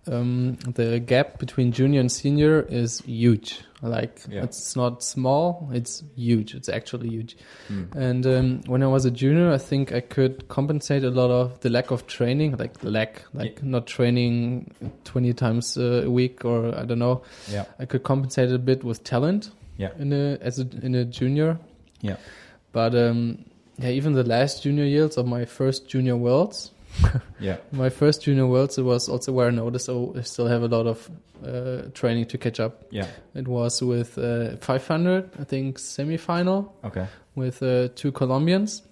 the gap between junior and senior is huge. Like it's not small, it's huge. It's actually huge. And when I was a junior, I think I could compensate a lot of the lack of training, not training 20 times a week, or I don't know. Yeah. I could compensate a bit with talent. Yeah. In a junior. Yeah. But even the last junior years of my first junior worlds. Yeah. My first junior worlds, it was also where I noticed I still have a lot of training to catch up. Yeah. It was with 500, I think, semi-final. Okay. With 2 Colombians.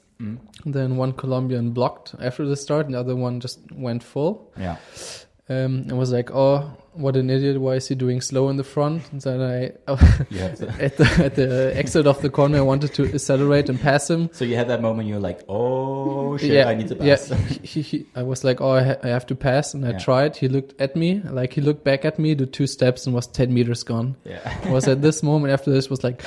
Then one Colombian blocked after the start, and the other one just went full. Yeah. I was like, oh, what an idiot! Why is he doing slow in the front? And then at the exit of the corner, I wanted to accelerate and pass him. So you had that moment. You're like, oh shit, I need to pass. Yeah, I was like, oh, I have to pass, and I tried. He looked at me, like he looked back at me, did 2 steps, and was 10 meters gone. Yeah. I was at this moment after this was like,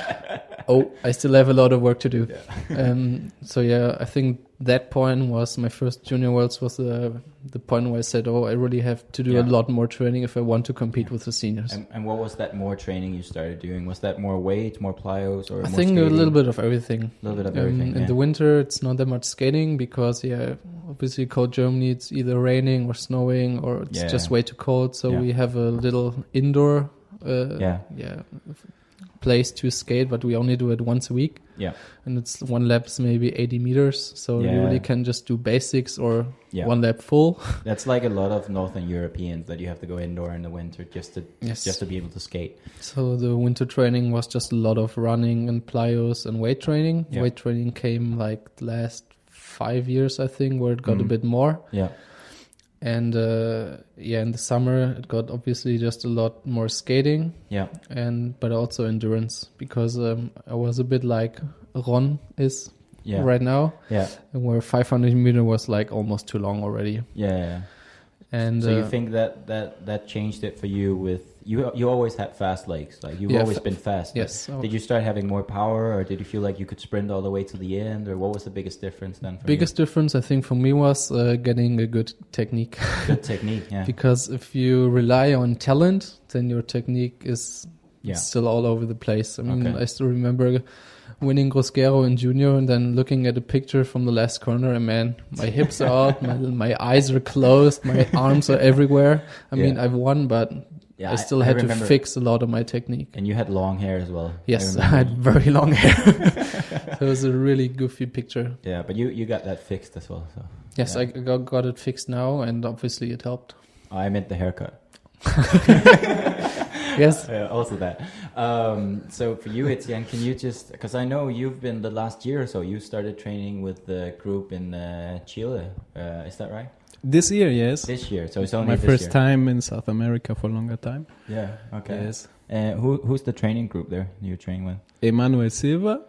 oh, I still have a lot of work to do. Yeah. I think that point was my first junior worlds was the point where I said, oh, I really have to do a lot more training if I want to compete with the seniors. And what was that more training you started doing? Was that more weight, more plyos, or I more think skating? a little bit of everything. A little bit of everything. In the winter, it's not that much skating because, obviously cold Germany, it's either raining or snowing or it's just way too cold. So we have a little indoor place to skate, but we only do it once a week. Yeah. And it's one lap's maybe 80 meters. So you really can just do basics or one lap full. That's like a lot of Northern Europeans that you have to go indoor in the winter just to be able to skate. So the winter training was just a lot of running and plyos and weight training. Yeah. Weight training came like the last 5 years, I think, where it got a bit more. Yeah. And in the summer it got obviously just a lot more skating. Yeah. But also endurance because I was a bit like Ron is right now. Yeah. Where 500 meter was like almost too long already. Yeah. And so you think that changed it for you with you always had fast legs, like you've always been fast. Yes. Did you start having more power, or did you feel like you could sprint all the way to the end, or what was the biggest difference then for Biggest difference I think for me was getting a good technique. Good technique, yeah. Because if you rely on talent, then your technique is still all over the place. I mean, I still remember winning Gross-Gerau in junior and then looking at a picture from the last corner, and man, my hips are out, my eyes are closed, my arms are everywhere. I mean, I've won, but I still had to fix a lot of my technique. And you had long hair as well. Yes, I had very long hair. So it was a really goofy picture. Yeah, but you got that fixed as well. So yes, I got it fixed now, and obviously it helped. I meant the haircut. Yes. Also that. So for you, Etienne, can you just, because I know you've been the last year or so, you started training with the group in Chile. Is that right? This year, yes. This year, so it's only my this first year. time in South America for a longer time. Yeah, okay. Yes. Who's the training group there you're training with? Emmanuel Silva,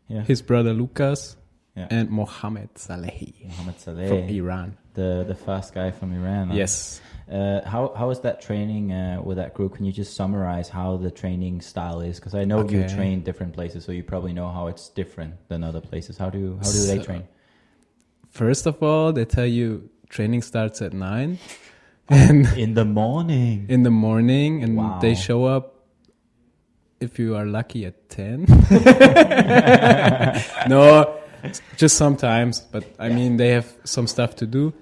his brother Lucas, and Mohamed Salehi. Mohamed Saleh. From Iran. The fast guy from Iran. Yes. How is that training with that group? Can you just summarize how the training style is? Because I know you train different places, so you probably know how it's different than other places. How do they train? First of all, they tell you training starts at 9. And in the morning. In the morning, and they show up, if you are lucky, at 10. No, just sometimes. But I mean, they have some stuff to do.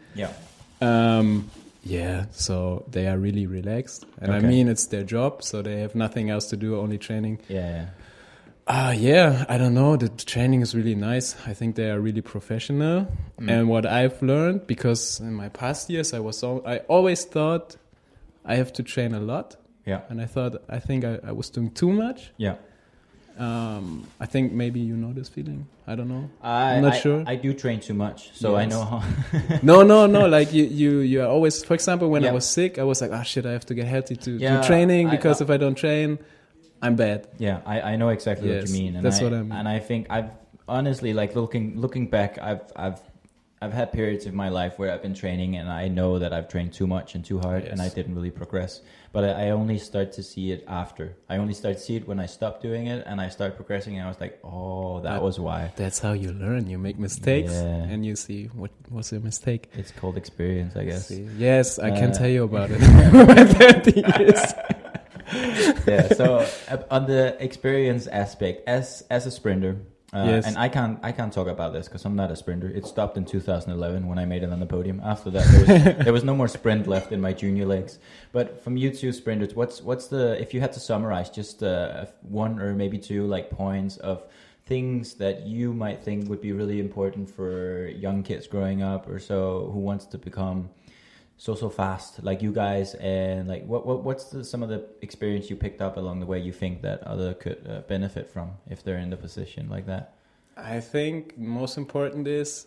Yeah. So they are really relaxed. And I mean, it's their job, so they have nothing else to do, only training. Yeah. I don't know. The training is really nice. I think they are really professional. And what I've learned, because in my past years, I always thought I have to train a lot. Yeah. And I think I was doing too much. Yeah. I think maybe you know this feeling. I don't know. I'm not sure. I do train too much, so I know how. No. Like you are always. For example, when I was sick, I was like, shit, I have to get healthy to do training because if I don't train, I'm bad. Yeah, I know exactly what you mean. And that's what I mean. And I think I've honestly, like looking back, I've I've had periods of my life where I've been training and I know that I've trained too much and too hard and I didn't really progress. But I only start to see it after. I only start to see it when I stop doing it and I start progressing and I was like, oh, that was why. That's how you learn. You make mistakes and you see what was your mistake. It's called experience, I guess. Yes, I can tell you about it. 30 years. Yeah, so on the experience aspect, as a sprinter, and I can't talk about this because I'm not a sprinter. It stopped in 2011 when I made it on the podium. After that, there was no more sprint left in my junior legs. But from you two sprinters, what's the, if you had to summarize just one or maybe two like points of things that you might think would be really important for young kids growing up or so who wants to become so fast like you guys, and like what's some of the experience you picked up along the way you think that other could benefit from if they're in the position like that? I think most important is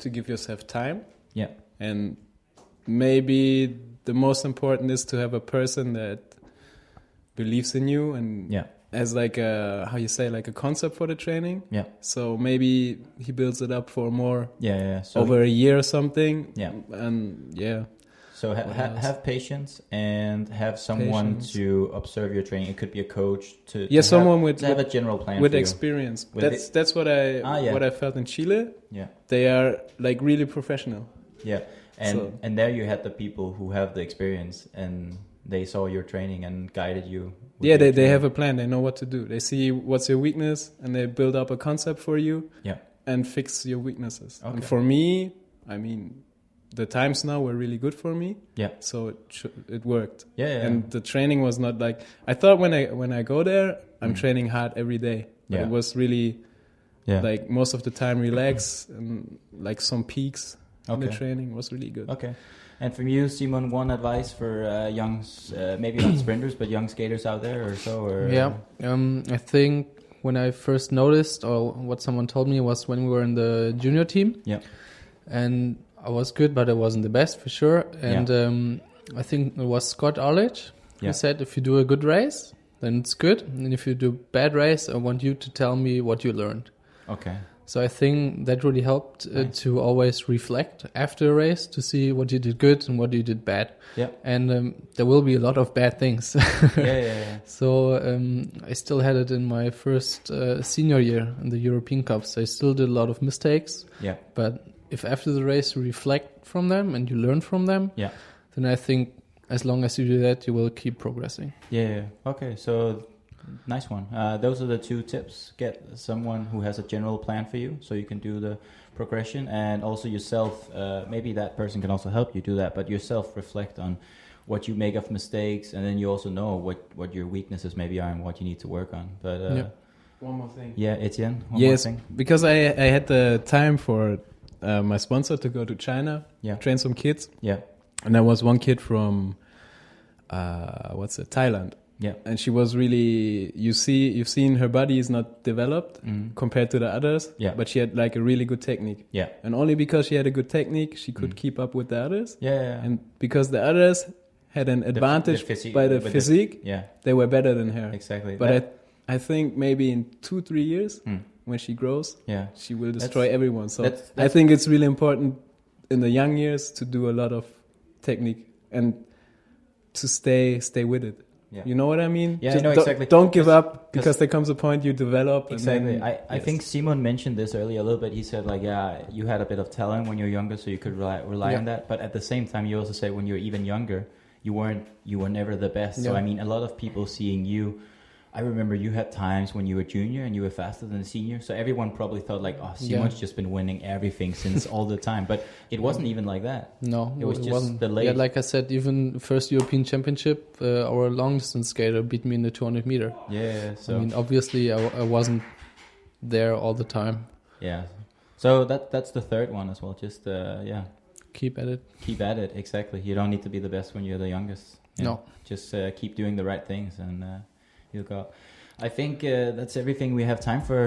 to give yourself time. Yeah. And maybe the most important is to have a person that believes in you and as like a, how you say, like a concept for the training. Yeah. So maybe he builds it up for more So over a year or something. Yeah. And So have patience and have someone to observe your training. It could be a coach to have a general plan with for experience. That's what I felt in Chile. Yeah, they are like really professional. Yeah, and there you had the people who have the experience and they saw your training and guided you. Yeah, they have a plan. They know what to do. They see what's your weakness and they build up a concept for you. Yeah, and fix your weaknesses. Okay. And for me, I mean, the times now were really good for me. Yeah. So it worked. Yeah. And the training was not like, I thought when I go there, I'm training hard every day. But it was really like most of the time relaxed and like some peaks in the training was really good. Okay. And from you, Simon, one advice for young, maybe not sprinters, but young skaters out there or so? Or, I think when I first noticed, or what someone told me, was when we were in the junior team. Yeah. And I was good, but I wasn't the best for sure. And I think it was Scott Arledge who said, if you do a good race, then it's good. And if you do a bad race, I want you to tell me what you learned. Okay. So I think that really helped to always reflect after a race to see what you did good and what you did bad. Yeah. And there will be a lot of bad things. So I still had it in my first senior year in the European Cups. I still did a lot of mistakes. Yeah. But if after the race you reflect from them and you learn from them, then I think as long as you do that, you will keep progressing. Yeah. Okay. So nice one. Those are the two tips. Get someone who has a general plan for you so you can do the progression, and also yourself, maybe that person can also help you do that, but yourself reflect on what you make of mistakes, and then you also know what your weaknesses maybe are and what you need to work on. But one more thing. Yeah, Etienne, one more thing. Because I had the time for my sponsor to go to China, train some kids. Yeah. And there was one kid from Thailand. Yeah. And she was really, you've seen her body is not developed compared to the others. Yeah. But she had like a really good technique. Yeah. And only because she had a good technique, she could keep up with the others. Yeah. And because the others had an advantage by the physique, they were better than her. Exactly. But I think maybe in 2-3 years, when she grows, she will destroy everyone. So I think it's really important in the young years to do a lot of technique and to stay with it. Yeah. You know what I mean? Yeah, I know exactly. Don't give up because there comes a point you develop. Exactly. I think Simon mentioned this earlier a little bit. He said like, you had a bit of talent when you were younger, so you could rely on that. But at the same time, you also said when you were even younger, you were never the best. So I mean, a lot of people seeing you, I remember you had times when you were junior and you were faster than a senior. So everyone probably thought like, oh, Simon's just been winning everything since all the time. But it wasn't even like that. No, it was just wasn't. The late. Yeah, like I said, even first European Championship, our long distance skater beat me in the 200 meter. Yeah, so. I mean, obviously I wasn't there all the time. Yeah. So that's the third one as well. Just, Keep at it. Keep at it, exactly. You don't need to be the best when you're the youngest. No. Just keep doing the right things and... you'll go. I think that's everything we have time for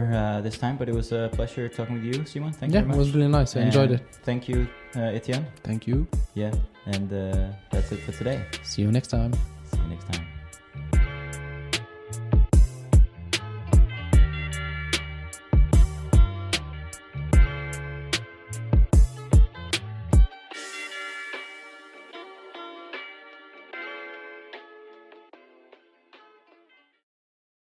this time, but it was a pleasure talking with you, Simon. Thank you very much. Yeah, it was really nice. I enjoyed it. Thank you, Etienne. Thank you. Yeah, and that's it for today. See you next time. See you next time.